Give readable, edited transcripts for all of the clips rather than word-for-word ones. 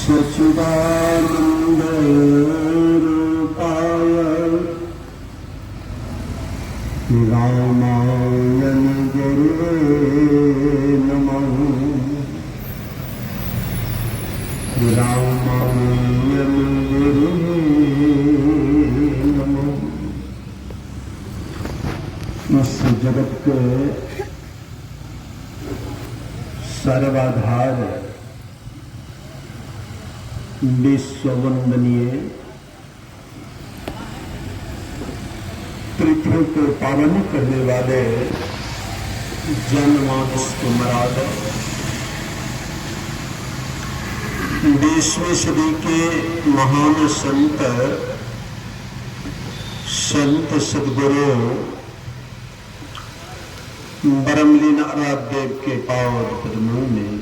सच्चिदानंद रूपाय रामायण गुरुवे नमः। रामायण गुरुवे नमः। इस जगत के सर्वाधार विश्ववंदनीय पृथ्वी को पावन करने वाले जनमानस को मराद 20वीं सदी के महान संत सदगुरु ब्रह्मलीन आराध्य देव के पावन पद्मों में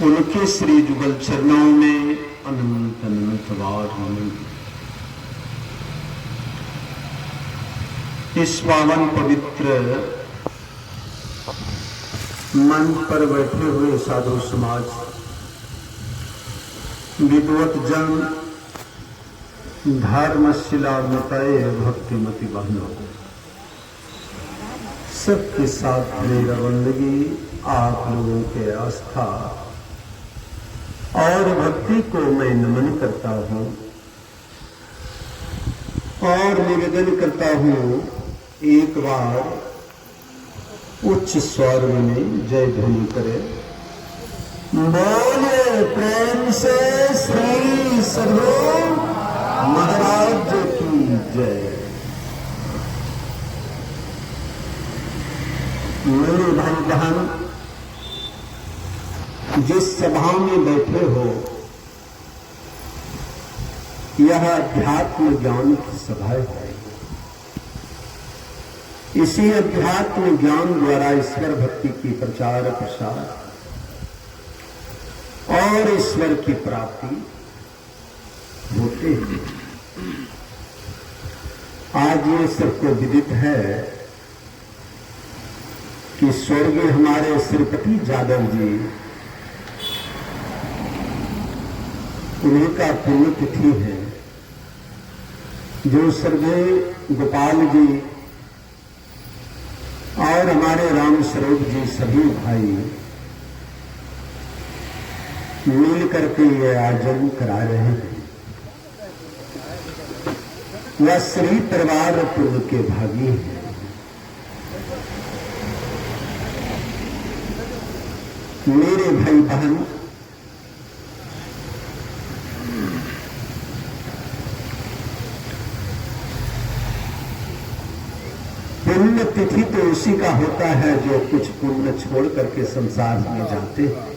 उनके श्री जुगल चरणों में अनंत अनंत बार इस पावन पवित्र मंच पर बैठे हुए साधु समाज, विद्वत जन, धर्मशिला मतये भक्तिमती बहनों, सबके साथ मेरा बंदगी आप लोगों के आस्था और भक्ति को मैं नमन करता हूं और निवेदन करता हूं, एक बार उच्च स्वर में जय ध्वनि करे। बोले प्रेम से श्री सद्गुरु महाराज की जय। मेरे भाई बहन, जिस सभा में बैठे हो, यह अध्यात्म ज्ञान की सभा है। इसी अध्यात्म ज्ञान द्वारा ईश्वर भक्ति की प्रचार प्रसार और ईश्वर की प्राप्ति होते हैं। आज ये सबको विदित है कि स्वर्गीय हमारे श्रीपति यादव जी, उन्हीं का पुण्यतिथि है, जो सर्वे गोपाल जी और हमारे राम स्वरूप जी सभी भाई मिल करके ये आयोजन करा रहे हैं। वह श्री परिवार पुण्य के भागी हैं। मेरे भाई बहन, पुण्य तिथि तो उसी का होता है जो कुछ पुण्य छोड़ करके संसार में जाते हैं।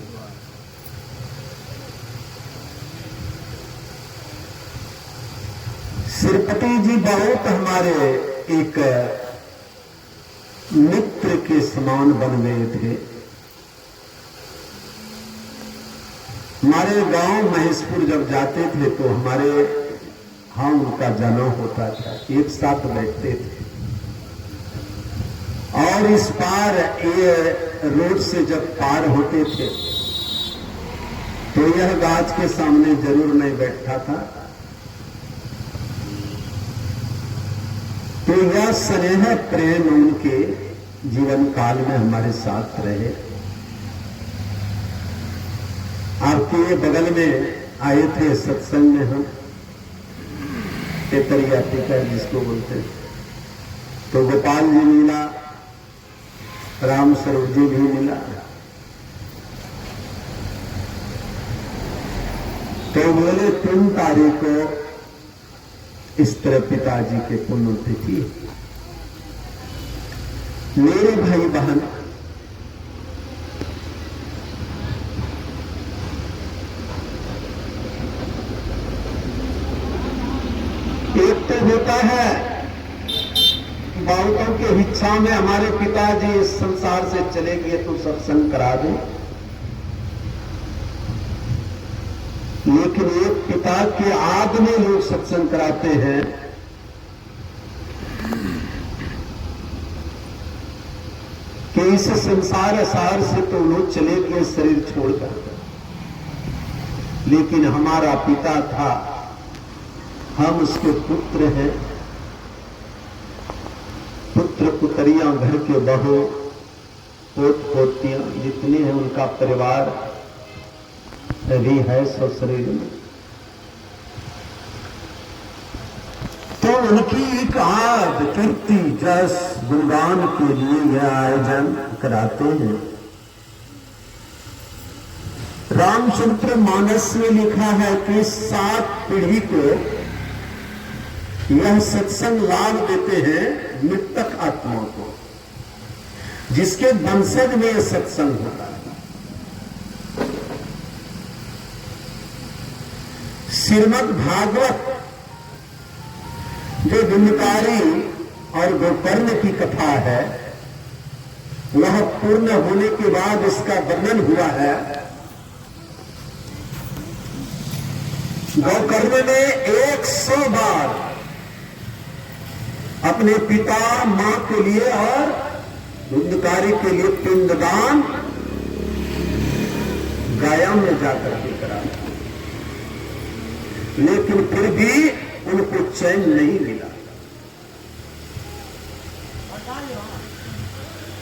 श्रीपति जी बहुत हमारे एक मित्र के समान बन गए थे। हमारे गांव महेशपुर जब जाते थे तो उनका जन्म होता था, एक साथ बैठते थे। और इस पार ये रोड से जब पार होते थे तो यह गाछ के सामने जरूर नहीं बैठता था। तो यह स्नेह प्रेम उनके जीवन काल में हमारे साथ रहे। आपके बगल में आए थे सत्संग में, हम तेतरिया टीका जिसको बोलते हैं, तो गोपाल जी मिला, राम स्वरूप जी भी मिला। तो बोले 3 तारीख को इस तरह पिताजी के पुण्यतिथि। मेरे भाई बहन, एक तो होता है बहुतों की इच्छा में हमारे पिताजी इस संसार से चले गए तो सत्संग करा दें, लेकिन एक पिता के आग में लोग सत्संग कराते हैं। कि इस संसार असार से तो लोग चले गए शरीर छोड़कर, लेकिन हमारा पिता था, हम उसके पुत्र हैं। पुत्र पुत्रियां, घर के बहू, पोत पोतियां जितने हैं, उनका परिवार अभी है सशरीर में। तो उनकी एक आज कीर्ति जस गुणगान के लिए यह आयोजन कराते हैं। रामचरित्र मानस में लिखा है कि 7 पीढ़ी को यह सत्संग लाभ देते हैं, मृतक आत्माओं को, जिसके वंशज में यह सत्संग होता है। श्रीमद् भागवत जो धुंधकारी और गोकर्ण की कथा है, वह पूर्ण होने के बाद इसका वर्णन हुआ है। गोकर्ण ने 100 बार अपने पिता मां के लिए और धुंधकारी के लिए पिंडदान गाया में जाकर के करा, लेकिन फिर भी उनको चैन नहीं मिला।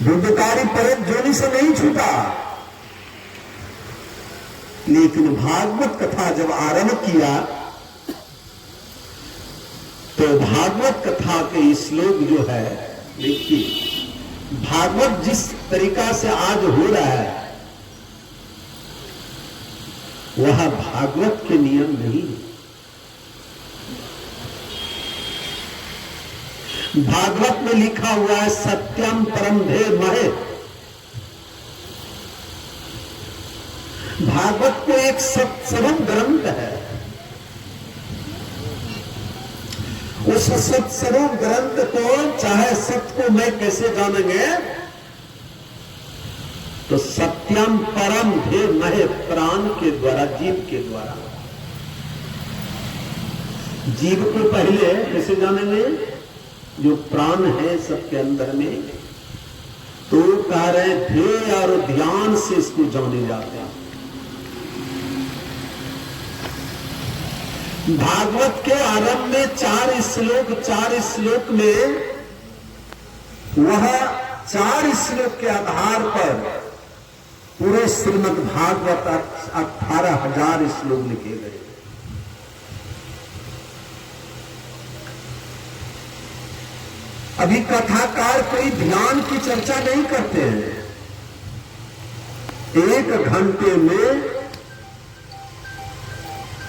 धुंधकारी परत जोनी से नहीं छूटा, लेकिन भागवत कथा जब आरंभ किया तो भागवत कथा के श्लोक जो है, देखिए भागवत जिस तरीका से आज हो रहा है वह भागवत के नियम नहीं है। भागवत में लिखा हुआ है सत्यम परम धेय महे। भागवत को एक सत्सरम ग्रंथ है। उस सत्सरम ग्रंथ को, चाहे सत्य को मैं कैसे जानेंगे, तो सत्यम परम धेय महे, प्राण के द्वारा, जीव के द्वारा। जीव को पहले कैसे जानेंगे? जो प्राण है सबके अंदर में, तो कह रहे ध्येय और ध्यान से इसको जाने जाते हैं। भागवत के आरंभ में 4 श्लोक में वह 4 श्लोक के आधार पर पूरे श्रीमद् भागवत 18,000 श्लोक लिखे गए। अभी कथाकार कोई ध्यान की चर्चा नहीं करते हैं। 1 घंटे में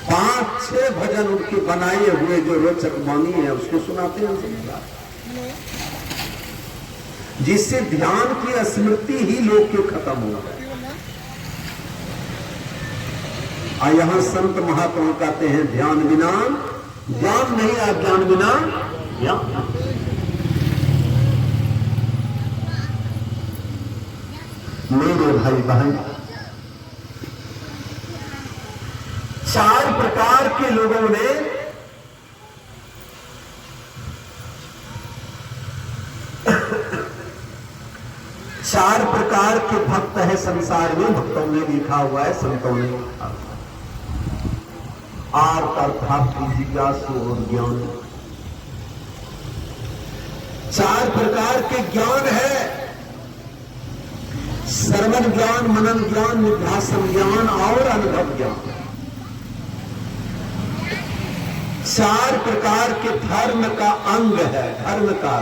5-6 भजन उनके बनाए हुए जो रोचक वाणी है उसको सुनाते हैं समझा, जिससे ध्यान की स्मृति ही लोग के खत्म हो गए। यहां संत महात्मा कहते हैं ध्यान बिना ज्ञान नहीं, अज्ञान बिना ज्ञान। मेरे भाई बहन, 4 प्रकार के लोगों ने चार प्रकार के भक्त है संसार में। भक्तों में लिखा हुआ है, संतों ने लिखा हुआ है। आर्त, अर्थात जिज्ञासु और ज्ञान। 4 प्रकार के ज्ञान है, श्रवण ज्ञान, मनन ज्ञान, निध्यासन ज्ञान और अनुभव ज्ञान। 4 प्रकार के धर्म का अंग है। धर्म का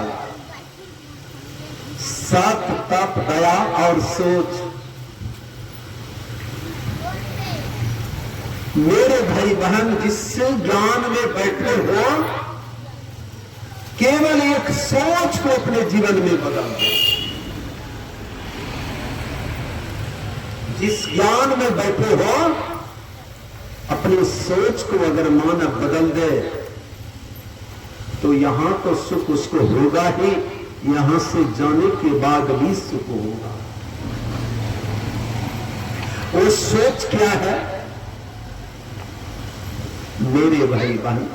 सत, तप, दया और सोच। मेरे भाई बहन, जिससे ज्ञान में बैठे हो, केवल एक सोच को अपने जीवन में बदल दो। जिस ज्ञान में बैठे हो, अपनी सोच को अगर मानव बदल दे तो यहां तो सुख उसको होगा ही, यहां से जाने के बाद भी सुख होगा। वो सोच क्या है मेरे भाई बहन?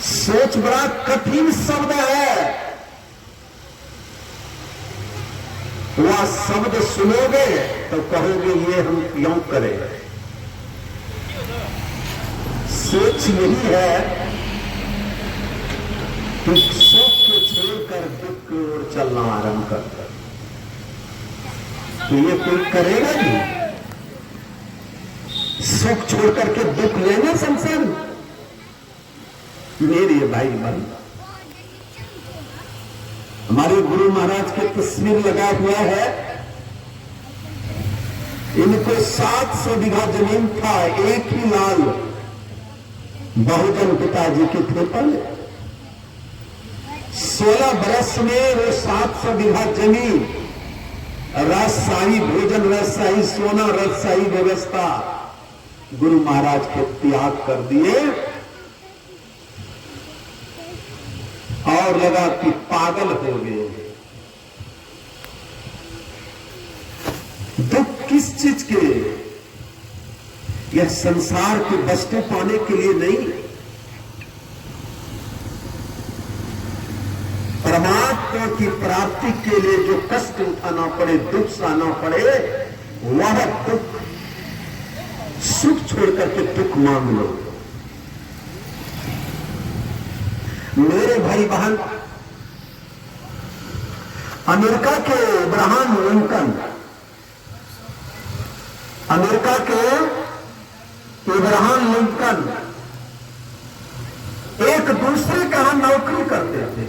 सोच बड़ा कठिन शब्द है। वह शब्द सुनोगे तो कहोगे ये हम क्यों करें। सोच यही है कि सुख को छोड़कर दुख की ओर चलना आरंभ कर, तो ये कोई करेगा नहीं। सुख छोड़ करके दुख लेना संसार। मेरे भाई बहन, हमारे गुरु महाराज की तस्वीर लगा हुआ है। इनको 700 बीघा जमीन था, एक ही लाल बहुजन पिताजी के थे पहले। 16 बरस में वो 700 बीघा जमीन, राजशाही भोजन, राजशाही सोना, राजशाही व्यवस्था गुरु महाराज के त्याग कर दिए और लगा कि पागल हो गए। दुख किस चीज के? यह संसार की वस्तु पाने के लिए नहीं, परमात्मा की प्राप्ति के लिए जो कष्ट उठाना पड़े, दुख सहना पड़े, वह दुख सुख छोड़ करके दुख मांग लो। मेरे भाई बहन, अमेरिका के अब्राहम लिंकन, अमेरिका के अब्राहम लिंकन एक दूसरे का यहां नौकरी करते थे।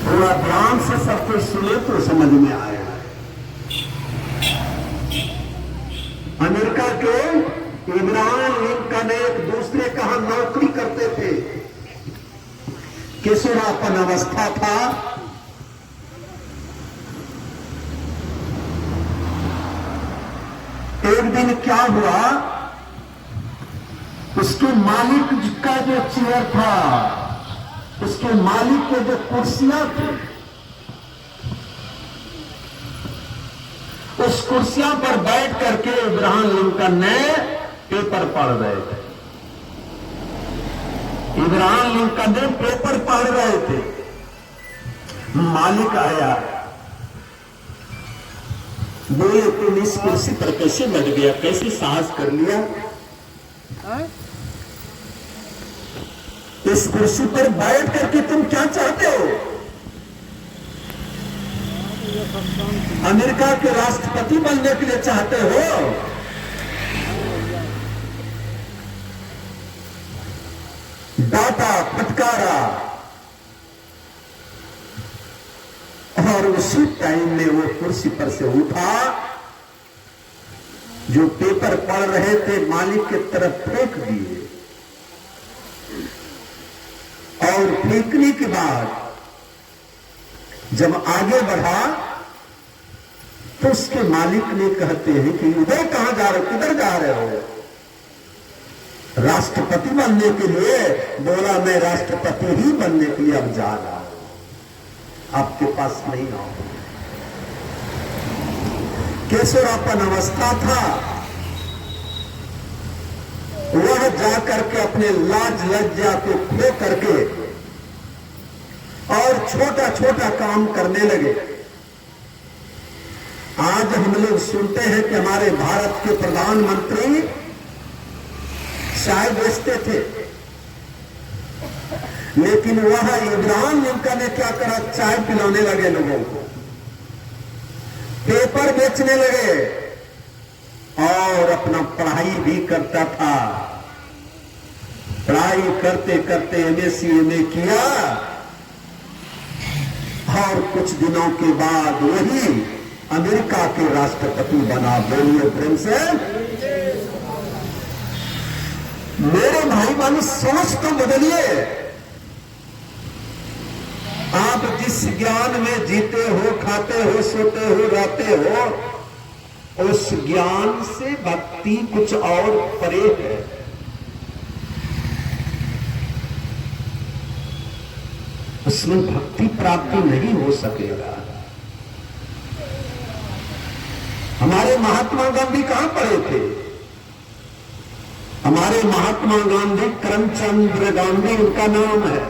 थोड़ा ध्यान से सब कुछ सुने तो समझ में आएगा। अमेरिका के इब्राहिम लिंकन एक दूसरे का यहां नौकरी करते थे। किशोरापन अवस्था था, एक दिन क्या हुआ, उसके मालिक का जो चेयर था, उसके मालिक के जो कुर्सियां थी, उस कुर्सियां पर बैठ करके इब्राहिम लिंकन ने पेपर पढ़ रहे थे। इब्राहिम लिंकन ने पेपर पढ़ रहे थे। मालिक आया, बोले तुम इस कुर्सी पर कैसे बैठ गया, कैसे साहस कर लिया? इस कुर्सी पर बैठ करके तुम क्या चाहते हो? अमेरिका के राष्ट्रपति बनने के लिए चाहते हो? डांटा, फटकारा, और उसी टाइम में वो कुर्सी पर से उठा, जो पेपर पढ़ रहे थे मालिक की तरफ फेंक दिए, और फेंकने के बाद जब आगे बढ़ा तो उसके मालिक ने कहते हैं कि उधर कहां जा रहे हो, किधर जा रहे हो? राष्ट्रपति बनने के लिए। बोला मैं राष्ट्रपति ही बनने के लिए अब जा रहा हूं, आपके पास नहीं आऊंगा। किशोरापन अवस्था था, वह जाकर के अपने लाज लज्जा को खो करके और छोटा छोटा काम करने लगे। आज हम लोग सुनते हैं कि हमारे भारत के प्रधानमंत्री चाय बेचते थे, लेकिन वह इब्राहिम लिंकन ने क्या करा, चाय पिलाने लगे लोगों को, पेपर बेचने लगे और अपना पढ़ाई भी करता था। पढ़ाई करते करते एमएससी एमए किया और कुछ दिनों के बाद वही अमेरिका के राष्ट्रपति बना। बोलिए प्रेम से। मेरे भाई बहन, सोच तो बदलिए। आप जिस ज्ञान में जीते हो, खाते हो, सोते हो, रहते हो, उस ज्ञान से भक्ति कुछ और परे है। उसमें भक्ति प्राप्ति नहीं हो सकेगा। हमारे महात्मा गांधी कहां पढ़े थे? हमारे महात्मा गांधी करमचंद गांधी उनका नाम है।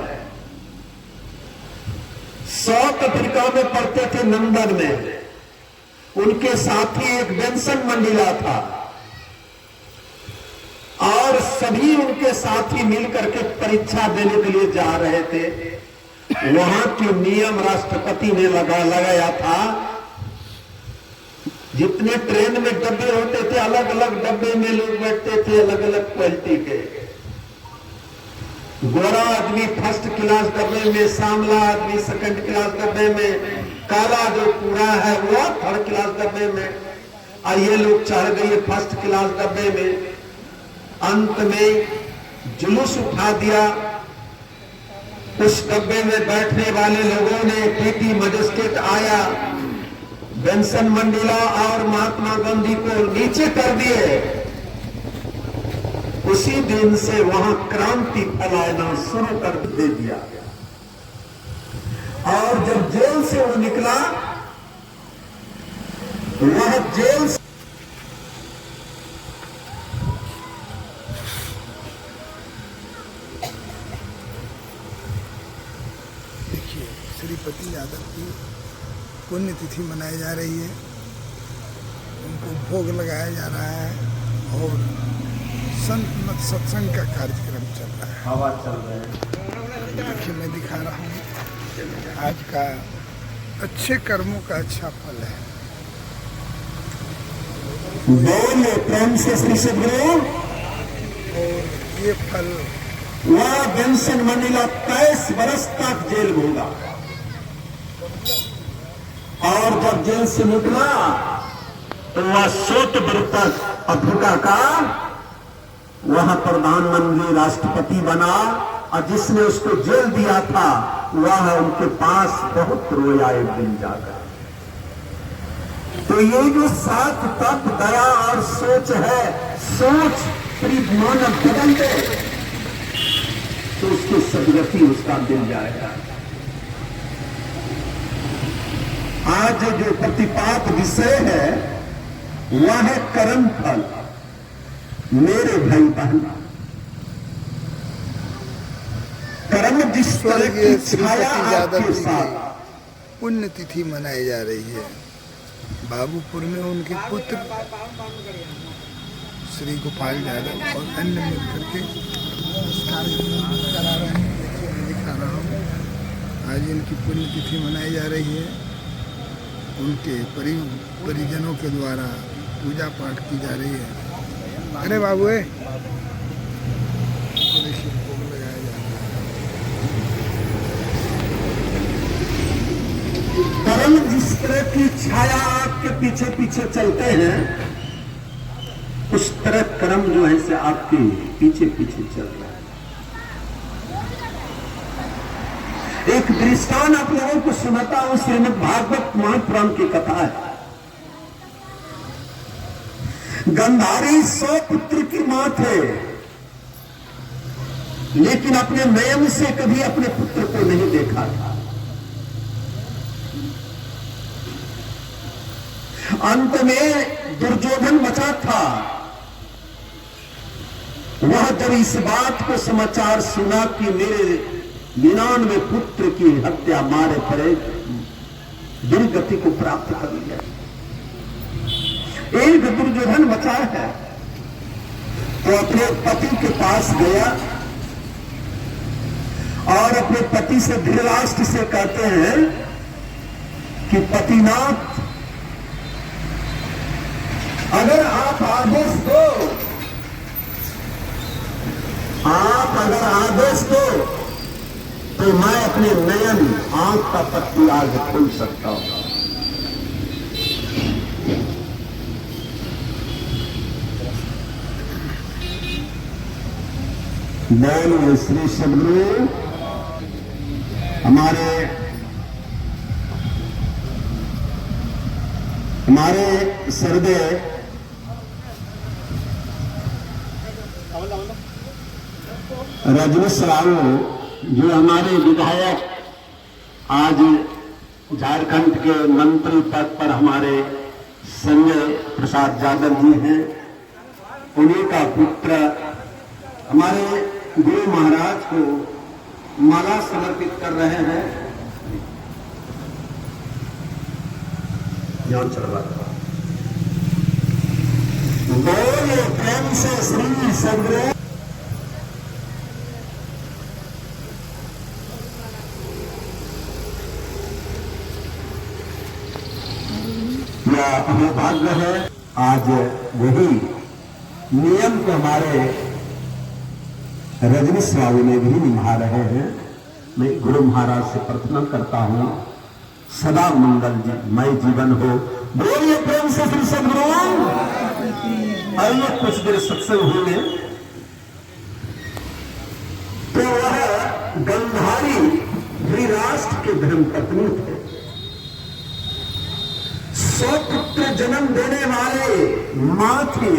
साउथ अफ्रीका में पढ़ते थे लंदन में, उनके साथी एक बेंसन मंडेला था और सभी उनके साथी मिलकर के परीक्षा देने के लिए जा रहे थे। वहां के नियम राष्ट्रपति ने लगाया था, जितने ट्रेन में डब्बे होते थे अलग अलग डब्बे में लोग बैठते थे, अलग अलग क्वालिटी के। गोरा आदमी फर्स्ट क्लास डब्बे में, सांवला आदमी सेकंड क्लास डब्बे में, काला जो पूरा है वो थर्ड क्लास डब्बे में, और ये लोग चढ़ गए फर्स्ट क्लास डब्बे में। अंत में जुलूस उठा दिया। उस डब्बे में बैठने वाले लोगों ने, पीटी मजिस्ट्रेट आया, बेंसन मंडेला और महात्मा गांधी को नीचे कर दिए। उसी दिन से वहां क्रांति फैलाना शुरू कर दे दिया। और जब जेल से वो निकला, वह जेल से देखिए श्रीपति यादव की पुण्यतिथि मनाई जा रही है, उनको भोग लगाया जा रहा है और संत मत सत्संग का कार्यक्रम चल रहा है। हवा चल रहा है। देखिए मैं दिखा रहा हूँ आज का अच्छे कर्मों का अच्छा फल है। बोलिए प्रेम से श्री सद्गुरु। और ये फल वह बेंसन मंडेला 23 वर्ष तक जेल में होगा, और जब जेल से निकला तो वह 100 वर्ष तक अफ्रीका का वह प्रधानमंत्री राष्ट्रपति बना, और जिसने उसको जेल दिया था वह उनके पास बहुत रोया एक दिन जाकर। तो ये जो सात तप दया और सोच है, सोच सिर्फ मानव बदल दे तो उसकी सदगति उसका मिल जाएगा। आज जो प्रतिपात विषय है वह है कर्म फल। मेरे भाई बहन, कर्म जिस तरह की छाया आपके साथ। पुण्यतिथि मनाई जा रही है। बाबूपुर में उनके पुत्र श्री गोपाल यादव और अन्य मिलकर के कार्यक्रम करा रहे हैं। देखिए मैं दिखा रहा हूँ, आज इनकी पुण्यतिथि मनाई जा रही है। उनके परिजनों के द्वारा पूजा पाठ की जा रही है। अरे बाबू देखिए भोग लगाया जा रहा है। कर्म जिस तरह की छाया आपके पीछे पीछे चलते हैं, उस तरह कर्म जो है से आपके पीछे पीछे चल रहा है। एक दृष्टांत आप लोगों को सुनाता हूं, श्रीमद् भागवत महापुराण की कथा है। गंधारी 100 पुत्र की मां थे, लेकिन अपने नयन से कभी अपने पुत्र को नहीं देखा था। अंत में दुर्योधन बचा था। वह जब इस बात को समाचार सुना कि मेरे 99 पुत्र की हत्या मारे पड़े, दुर्गति को प्राप्त कर लिया, एक दुर्योधन बचा है, तो अपने पति के पास गया और अपने पति से धृतराष्ट्र से कहते हैं कि पतिनाथ, अगर आप आदेश दो, आप अगर आदेश दो तो मैं अपने नयन आंख का पट्टी आज खोल सकता हूं। बोलिए श्री सद्गुरु। हमारे सरदे रजनीश राव जो हमारे विधायक आज झारखंड के मंत्री पद पर हमारे संजय प्रसाद यादव जी हैं, उन्हीं का पुत्र हमारे गुरु महाराज को माला समर्पित कर रहे हैं। यहाँ चढ़वा था। बोले प्रेम से श्री सदगुरु। हमें भाग्य है आज वही नियम को हमारे रजनीश बाबू ने भी निभा रहे हैं। मैं गुरु महाराज से प्रार्थना करता हूं सदा मंगल जी मय जीवन हो। बोलिए प्रेम से श्री सदगुरु। आइए कुछ देर सत्संग होने। तो वह गंधारी धृतराष्ट्र के धर्म पत्नी थे। 100 पुत्र जन्म देने वाले मां थे,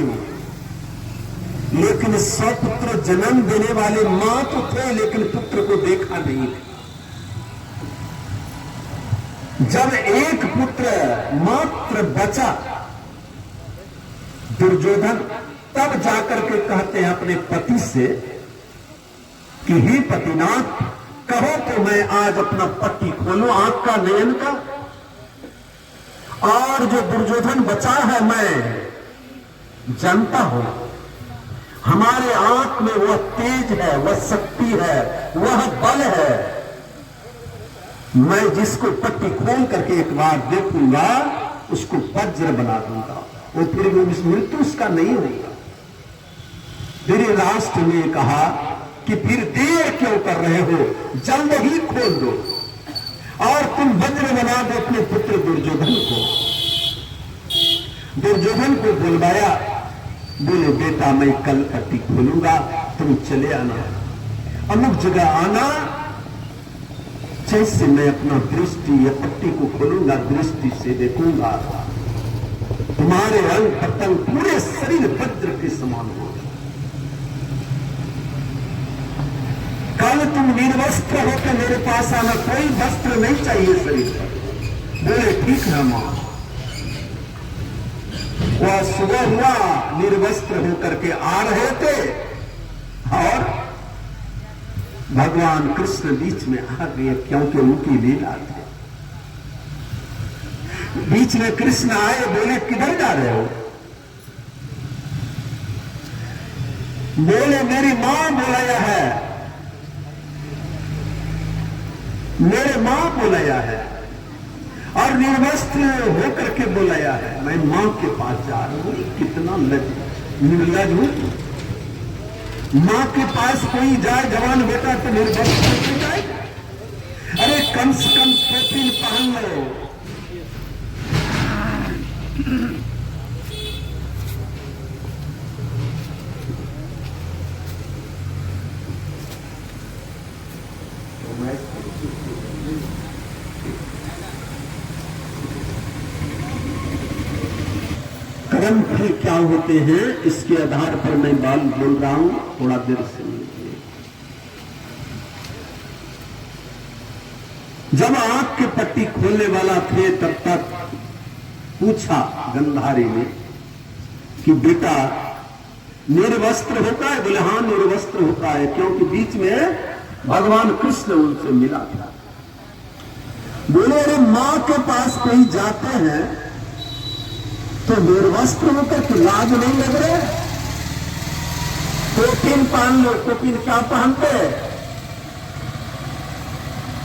लेकिन 100 पुत्र जन्म देने वाले मां तो थे लेकिन पुत्र को देखा नहीं था। जब एक पुत्र मात्र बचा दुर्योधन, तब जाकर के कहते हैं अपने पति से कि हे पतिनाथ, कहो तो मैं आज अपना पट्टी खोलूं आंख का नयन का, और जो दुर्योधन बचा है मैं जानता हूं हमारे आंख में वह तेज है, वह शक्ति है, वह बल है। मैं जिसको पट्टी खोल करके एक बार देखूंगा उसको वज्र बना दूंगा, वो फिर भी मृत्यु उसका नहीं होगा। धृतराष्ट्र ने कहा कि फिर देर क्यों कर रहे हो, जल्द ही खोल दो और तुम वज्र बना दो अपने पुत्र दुर्योधन को। दुर्योधन को बुलवाया, बोले बेटा मैं कल पट्टी खोलूंगा, तुम चले आना, अमुक जगह आना, जैसे मैं अपना दृष्टि या पट्टी को खोलूंगा दृष्टि से देखूंगा तुम्हारे अंग पतंग पूरे शरीर वज्र के समान होगा। कल तुम निर्वस्त्र होकर मेरे पास आना, कोई वस्त्र नहीं चाहिए शरीर पर। बोले ठीक है मां। वह सुबह हुआ, निर्वस्त्र होकर के आ रहे थे और भगवान कृष्ण बीच में आ गए, क्योंकि उनकी लीला थी। बीच में कृष्ण आए, बोले किधर जा रहे हो? बोले मेरी मां बुलाया है, मेरे मां बुलाया है और निर्वस्त्र होकर के बुलाया है, मैं मां के पास जा रहा हूं। कितना निर्लज हूं। मां के पास कोई जाए जवान बेटा तो निर्वस्त्र हो जाए। अरे कम से कम टोपी पहन लो। कर्म फल क्या होते हैं इसके आधार पर मैं बात बोल रहा हूं, थोड़ा देर से। जब आंख की पट्टी खोलने वाला थे तब तक पूछा गंधारी ने कि बेटा निर्वस्त्र होता है? बोले हां निर्वस्त्र होता है, क्योंकि बीच में भगवान कृष्ण उनसे मिला था। बोले अरे मां के पास कोई जाते हैं तो निर्वस्त्र होकर के लाज नहीं लग रहे? कोपिन पहन लो। कोपिन क्या पहनते?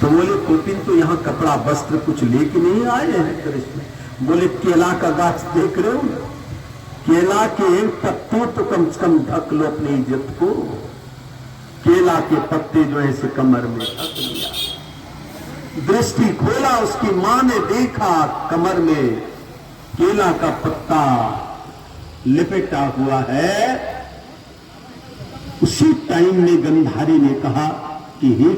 तो बोले कोपिन तो यहां कपड़ा वस्त्र कुछ लेके नहीं आए हैं कृष्ण। बोले केला का गाछ देख रहे हो, केला के पत्तों तो कम से कम ढक लो अपनी इज्जत को। केला के पत्ते जो है इसे कमर में ढक लिया। दृष्टि खोला, उसकी मां ने देखा कमर में केला का पत्ता लिपेटा हुआ है। उसी टाइम में गंधारी ने कहा कि हे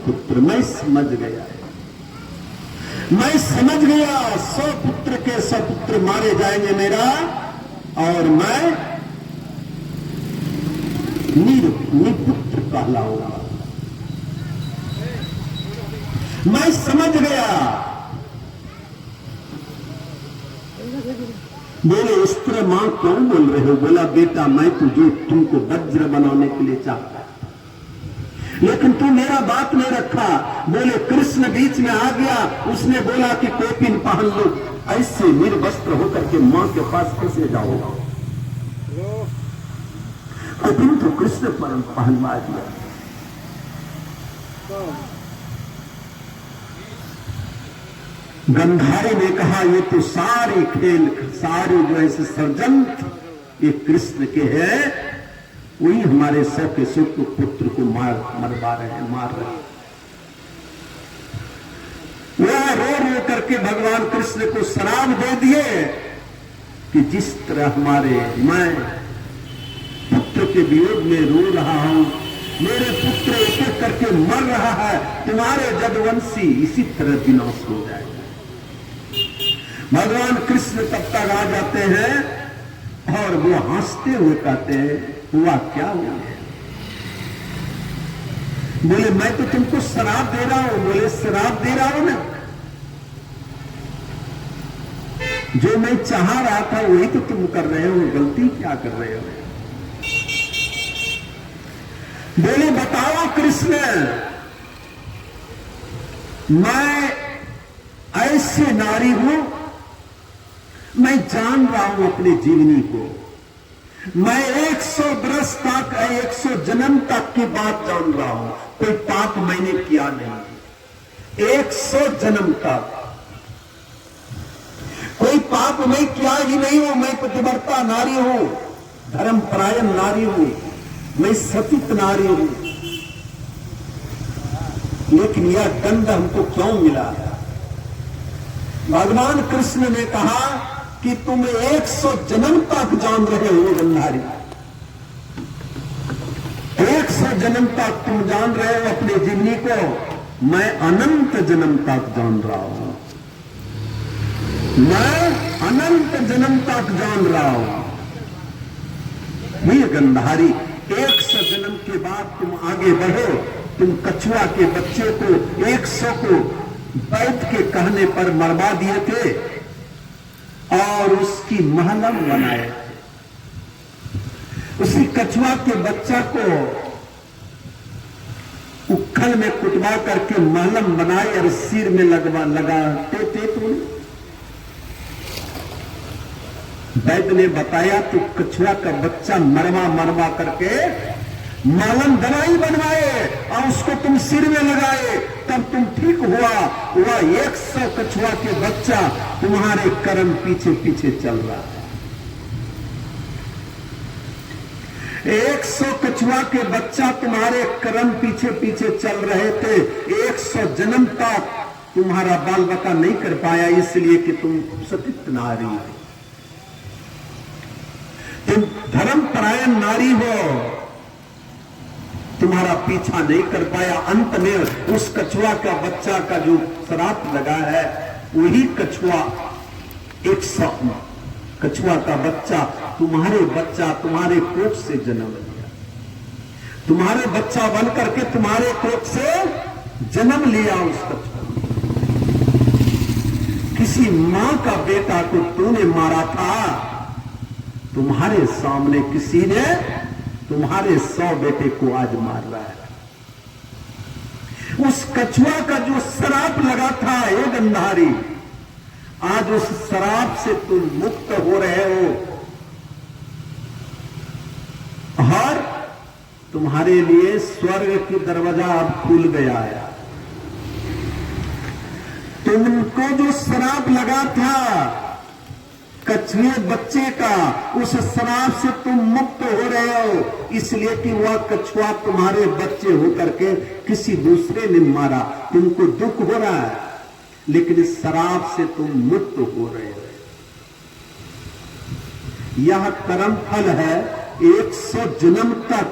पुत्र, मैं समझ गया, मैं समझ गया 100 पुत्र के 100 पुत्र मारे जाएंगे मेरा, और मैं निपुत्र कहलाऊंगा। मैं समझ गया। बोले इस तरह मां क्यों बोल रहे हो? बोला बेटा मैं तुझे तुमको वज्र बनाने के लिए चाहता, लेकिन तू मेरा बात नहीं रखा। बोले कृष्ण बीच में आ गया, उसने बोला कि कोपिन पहन लो। ऐसे निर्वस्त्र होकर के मां के पास कैसे जाओगा? कोपिन तो कृष्ण पर पहनवा दिया। गंधारी ने कहा ये तो सारे खेल, सारे जो ऐसे षड्यंत्र ये कृष्ण के हैं, वही हमारे सौ के सुख पुत्र को मरवा रहे हैं, मार रहे हैं। वह रो रो करके भगवान कृष्ण को श्राप दे दिए कि जिस तरह मैं पुत्र के विरोध में रो रहा हूं, मेरे पुत्र एक एक करके मर रहा है, तुम्हारे जदवंशी इसी तरह विनाश हो जाएगा। भगवान कृष्ण तब तक आ जाते हैं और वो हंसते हुए कहते हैं हुआ क्या हुआ? बोले मैं तो तुमको शराब दे रहा हूं। बोले शराब दे रहा हूं ना, जो मैं चाह रहा था वही तो तुम कर रहे हो, गलती क्या कर रहे हो? बोले बताओ कृष्ण, मैं ऐसे नारी हूं, मैं जान रहा हूं अपनी जीवनी को, मैं 100 वर्ष तक 100 जन्म तक की बात जान रहा हूं, कोई पाप मैंने किया नहीं। 100 जन्म तक कोई पाप मैं किया ही नहीं हूं। मैं पतिव्रता नारी हूं, धर्मपरायण नारी हूं, मैं सतीत नारी हूं। लेकिन यह दंड हमको क्यों मिला? भगवान कृष्ण ने कहा कि तुम 100 जन्म तक जान रहे हो गंधारी, 100 जन्म तक तुम जान रहे हो अपनी जीवनी को, मैं अनंत जन्म तक जान रहा हूं, मैं अनंत जन्म तक जान रहा हूं। ये गंधारी 100 जन्म के बाद तुम आगे बढ़ो, तुम कछुआ के बच्चे को 100 को बैठ के कहने पर मरवा दिए थे और उसकी महलम बनाए थे। उसी कछुआ के बच्चा को उखल में कुटवा करके महलम बनाए और सिर में लगाते थे। तुम वैद्य ने बताया तो कछुआ का बच्चा मरवा मरवा करके मालम दवाई बनवाए और उसको तुम सिर में लगाए, तब तुम ठीक हुआ। वह 100 कछुआ के बच्चा तुम्हारे कर्म पीछे पीछे चल रहा है। 100 कछुआ के बच्चा तुम्हारे कर्म पीछे पीछे चल रहे थे। 100 जन्म तक तुम्हारा बाल बच्चा नहीं कर पाया, इसलिए कि तुम सतीत नारी हो, तुम धर्मपरायण नारी हो, तुम्हारा पीछा नहीं कर पाया। अंत में उस कछुआ का बच्चा का जो श्राप लगा है, वही कछुआ 100 कछुआ का बच्चा तुम्हारे कोख से जन्म लिया, तुम्हारे बच्चा बन करके तुम्हारे कोख से जन्म लिया। उस कछुआ किसी मां का बेटा को तूने मारा था, तुम्हारे सामने किसी ने तुम्हारे 100 बेटे को आज मार रहा है। उस कछुआ का जो श्राप लगा था, हे गंधारी, आज उस श्राप से तुम मुक्त हो रहे हो और तुम्हारे लिए स्वर्ग की दरवाजा अब खुल गया है। तुमको जो श्राप लगा था कछुए बच्चे का, उस श्राप से तुम मुक्त हो रहे हो, इसलिए कि वह कछुआ तुम्हारे बच्चे होकर के किसी दूसरे ने मारा। तुमको दुख हो रहा है, लेकिन इस श्राप से तुम मुक्त हो रहे हो। यह कर्म फल है। 100 जन्म तक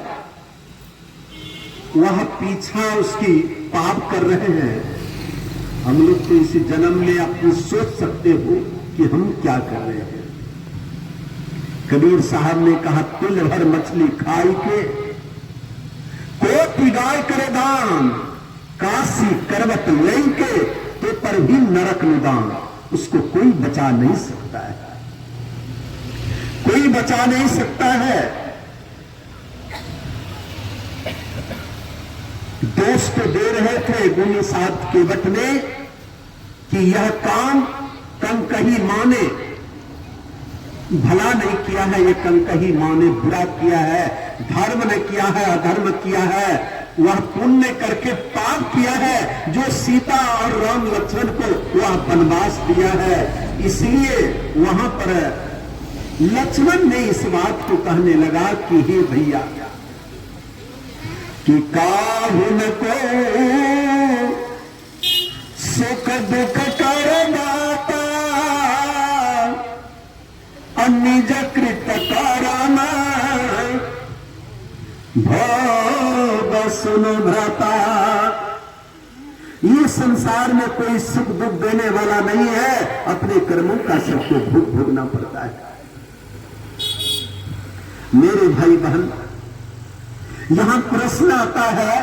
वह पीछा उसकी पाप कर रहे हैं। हम लोग तो इसी जन्म में अपनी सोच सकते हो कि हम क्या कर रहे हैं। कबीर साहब ने कहा, तिल भर मछली खाई के कोटि गाय करे दान, काशी करवट लई के तो पर भी नरक निदान। उसको कोई बचा नहीं सकता है, कोई बचा नहीं सकता है। दोष तो दे रहे थे गुनी साहब केवट ने कि यह काम कंकही मां ने भला नहीं किया है, ये कंकही मां ने बुरा किया है, धर्म ने किया है, अधर्म किया है, वह पुण्य करके पाप किया है जो सीता और राम लक्ष्मण को वह वनवास दिया है। इसलिए वहां पर लक्ष्मण ने इस बात को कहने लगा कि हे भैया कि काहुन को सुख दुख कर दाता निज कृत कारण भोग सुनो भ्राता। ये संसार में कोई सुख दुख देने वाला नहीं है, अपने कर्मों का सबको भोगना पड़ता है। मेरे भाई बहन, यहां प्रश्न आता है,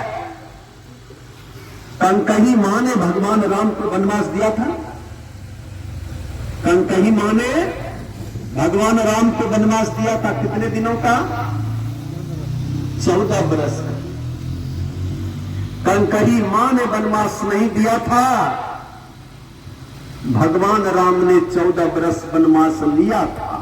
कंकही मां ने भगवान राम को वनवास दिया था? कंकही मां ने भगवान राम को वनवास दिया था कितने दिनों का? 14 बरस। कंकही मां ने वनवास नहीं दिया था, भगवान राम ने 14 बरस वनवास लिया था।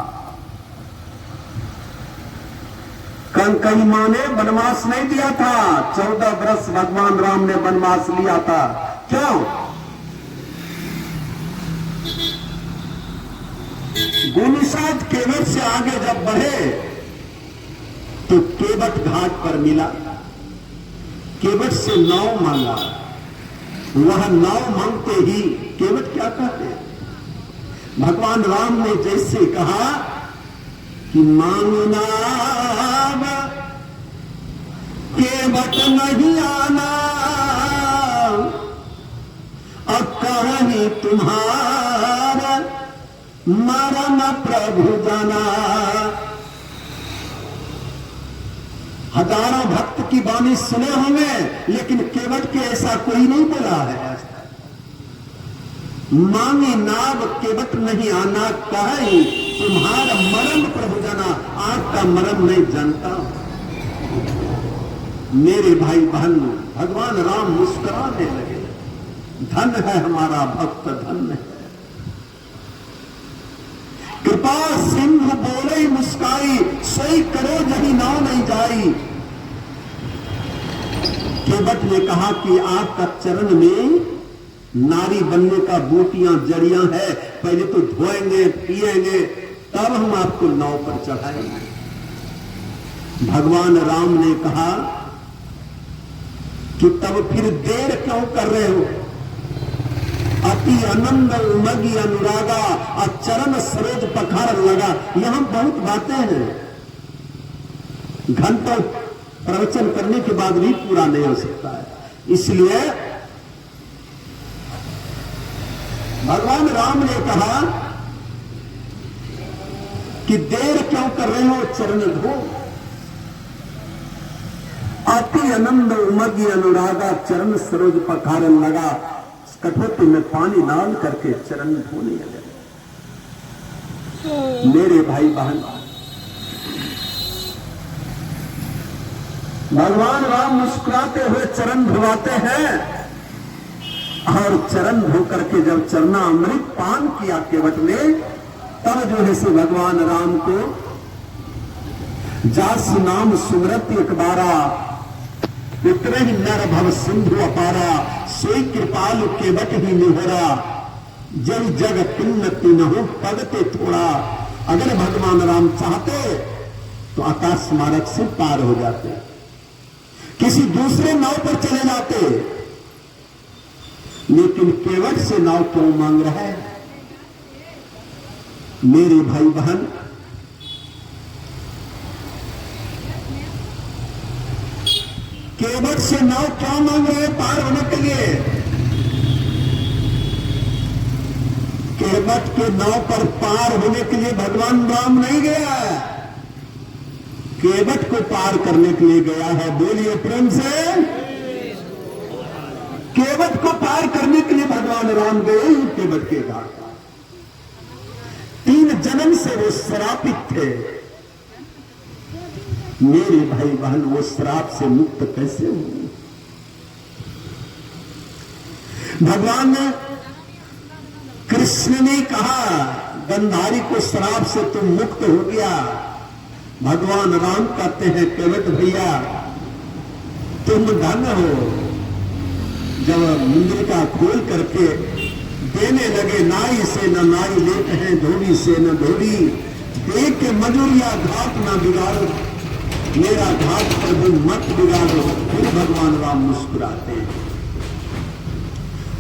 कंकही मां ने वनवास नहीं दिया था, 14 बरस भगवान राम ने वनवास लिया था। क्यों? गुनिसाद केवट से आगे जब बढ़े तो केवट घाट पर मिला, केवट से नाव मांगा। वह नाव मांगते ही केवट क्या कहते? भगवान राम ने जैसे कहा कि मांगना केवट नहीं आना, अब करनी तुम्हारा मरम प्रभु जाना। हजारों भक्त की वाणी सुने होंगे, लेकिन केवट के ऐसा कोई नहीं बोला है। मांगी नाव केवट नहीं आना, कहे तुम्हारा मरम प्रभु जाना, आपका मरम नहीं जानता। मेरे भाई बहन, भगवान राम मुस्कुराने लगे, धन है हमारा भक्त, धन है। कृपा सिंधु बोले मुस्काई, सोई करो जही नाव नहीं जाई। केवट ने कहा कि आपका चरण में नारी बनने का बूटियां जड़ियां है, पहले तो धोएंगे पिएंगे तब हम आपको नाव पर चढ़ाएंगे। भगवान राम ने कहा कि तब फिर देर क्यों कर रहे हो? अति आनंद उमगी अनुरागा, और चरण सरोज पखार लगा। यहां बहुत बातें हैं, घंटों प्रवचन करने के बाद भी पूरा नहीं हो सकता है। इसलिए भगवान राम ने कहा कि देर क्यों कर रहे हो, चरण धो। अति आनंद उमगी अनुरागा, चरण सरोज पखारन लगा। कठोती में पानी डाल करके चरण धोने लगे। मेरे भाई बहन, भगवान राम मुस्कुराते हुए चरण धुलाते हैं, और चरण धो करके जब चरणामृत पान किया केवट ने, तब जो है से भगवान राम को जास नाम सुमरत एक बारा, उतरे ही नर भव सिंधु अपारा, सोई कृपालु केवट ही निहोरा, जल जग पिन्नति न हो पगते थोड़ा। अगर भगवान राम चाहते तो आकाश मार्ग से पार हो जाते, किसी दूसरे नाव पर चले जाते, लेकिन केवट से नाव क्यों मांग रहा है? मेरे भाई बहन, केवट से नाव क्यों मांग रहे हैं पार होने के लिए? केवट के नाव पर पार होने के लिए भगवान राम नहीं गया, केवट को पार करने के लिए गया है। बोलिए प्रेम से। केवट को पार करने के लिए भगवान राम गए ही केवट के घाट। 3 जन्म से वो श्रापित थे। मेरे भाई बहन, वो श्राप से मुक्त कैसे हुए? भगवान ने कृष्ण ने कहा गंधारी को श्राप से तुम मुक्त हो गया। भगवान राम कहते हैं केवट भैया तुम धन हो। जब मुंद्रिका खोल करके देने लगे, नाई से न नाई लेते हैं, धोबी से न धोबी, देख के मजूरिया घाट न बिगाड़ो, मेरा घाट प्रभु मत बिगाड़ो। फिर भगवान राम मुस्कुराते हैं।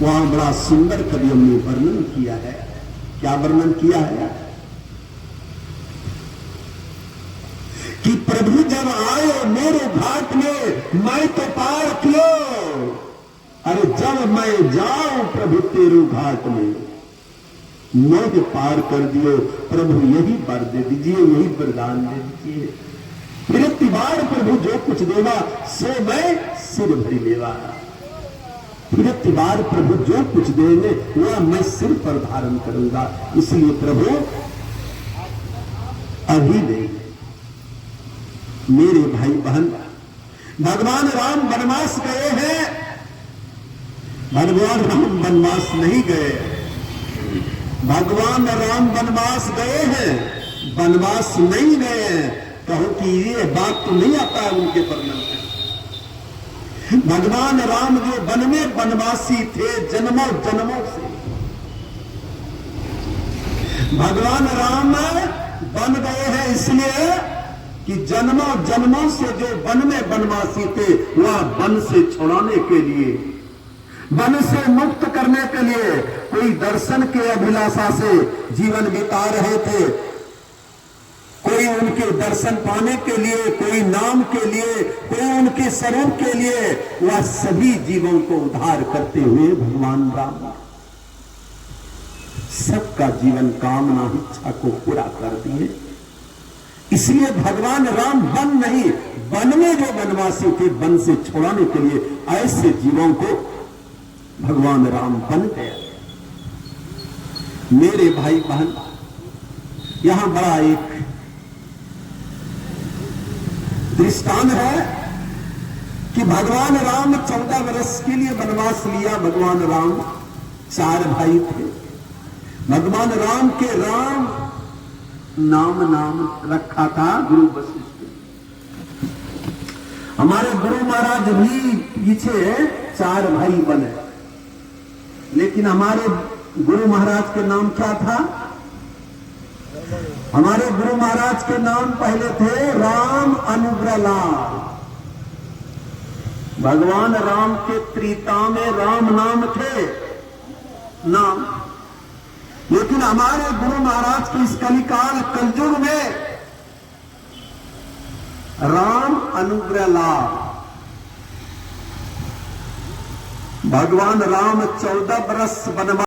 वहां बड़ा सुंदर कवियों ने वर्णन किया है। क्या वर्णन किया है कि प्रभु जब आए मेरे घाट में मैं तो पार कियो, अरे जब मैं जाऊं प्रभु तेरू घाट में मैं पार कर दियो। प्रभु यही वर दे दीजिए, यही वरदान दे दीजिए। फिर तिबार प्रभु जो कुछ देवा सो मैं सिर भरी लेवा। फिर तिबार प्रभु जो कुछ देंगे वह मैं सिर पर धारण करूंगा। इसलिए प्रभु अभी नहीं। मेरे भाई बहन, भगवान राम वनवास गए हैं। भगवान राम वनवास नहीं गए। भगवान राम वनवास गए हैं, वनवास नहीं गए हैं। कहो कि ये बात तो नहीं आता है उनके वर्णन में। भगवान राम जो वन में वनवासी थे जन्मों जन्मों से, भगवान राम बन गए हैं इसलिए कि जन्मों जन्मों से जो वन में वनवासी थे वह वन से छुड़ाने के लिए, वन से मुक्त करने के लिए, कोई दर्शन के अभिलाषा से जीवन बिता रहे थे, कोई उनके दर्शन पाने के लिए, कोई नाम के लिए, कोई उनके स्वरूप के लिए, वह सभी जीवों को उद्धार करते हुए भगवान राम सबका जीवन कामना इच्छा को पूरा कर दिए। इसलिए भगवान राम वन नहीं, वन में जो वनवासी थे वन से छुड़ाने के लिए ऐसे जीवों को भगवान राम बन गए। मेरे भाई बहन, यहां बड़ा एक दृष्टांत है कि भगवान राम 14 वर्ष के लिए वनवास लिया। भगवान राम 4 भाई थे। भगवान राम के राम नाम रखा था गुरु वशिष्ठ। हमारे गुरु महाराज भी पीछे 4 भाई बने, लेकिन हमारे गुरु महाराज के नाम क्या था? हमारे गुरु महाराज के नाम पहले थे राम अनुग्रह लाल। भगवान राम के त्रेता में राम नाम थे नाम, लेकिन हमारे गुरु महाराज के इस कलिकाल कलयुग में राम अनुग्रह लाल। भगवान राम 14 वर्ष वनवास